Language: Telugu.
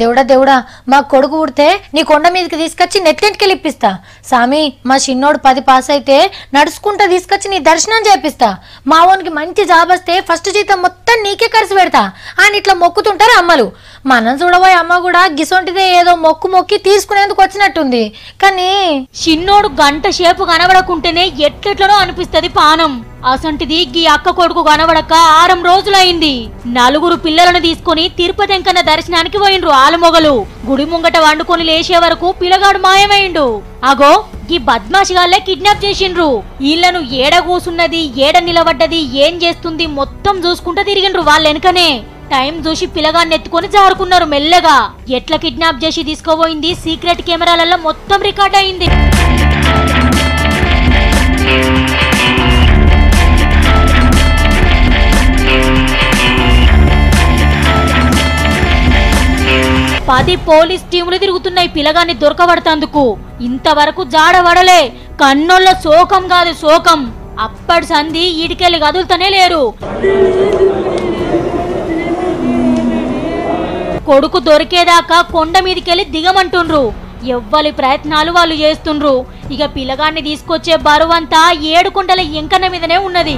దేవుడా దేవుడా మా కొడుకు పుడితే నీ కొండ మీదకి తీసుకొచ్చి నెత్తింటికి ఇప్పిస్తా. సామి మా చిన్నోడు 10 పాస్ అయితే నడుచుకుంటా తీసుకొచ్చి నీ దర్శనం చేపిస్తా. మావోనికి మంచి జాబ్ వస్తే ఫస్ట్ జీతం మొత్తం నీకే ఖర్చు పెడతా అని ఇట్లా మొక్కుతుంటారు అమ్మలు. మనం చూడబోయే అమ్మ కూడా గిసొంటిదే ఏదో మొక్కి తీసుకునేందుకు వచ్చినట్టుంది. కానీ చిన్నోడు గంట సేపు కనబడకుంటేనే ఎట్లెట్లనో అనిపిస్తది పానం. అసంటిది గీ అక్క కొడుకు కనబడక 6 రోజులైంది. 4 పిల్లలను తీసుకుని తిరుపతి వెంకన్న దర్శనానికి పోయిండ్రు ఆలుమొగలు. గుడి ముంగట వండుకొని లేచే వరకు పిల్లగాడు మాయమైండు. అగో ఈ బద్మాషిగాళ్లే కిడ్నాప్ చేసిండ్రు. వీళ్లను ఏడ కూసున్నది, ఏడ నిలబడ్డది, ఏం చేస్తుంది మొత్తం చూసుకుంటూ తిరిగిండ్రు వాళ్ళెనకనే. టైం చూసి పిల్లగాన్ని ఎత్తుకొని జారుకున్నారు మెల్లగా. ఎట్లా కిడ్నాప్ చేసి తీసుకోబోయింది సీక్రెట్ కెమెరాలలో మొత్తం రికార్డ్ అయింది. పది పోలీస్ టీములు తిరుగుతున్నాయి పిల్లగాన్ని దొరకబడతందుకు. ఇంతవరకు జాడబడలే. కన్నోళ్ళ శోకం కాదు శోకం. అప్పటి సంధి ఈడికెళ్ళి కదులుతనే లేరు. కొడుకు దొరికేదాకా కొండ మీదికెళ్ళి దిగమంటుండ్రు. ఎవ్వరి ప్రయత్నాలు వాళ్ళు చేస్తుండ్రు. ఇక పిల్లగాన్ని తీసుకొచ్చే బరువంతా 7 కొండల ఎంకన్న మీదనే ఉన్నది.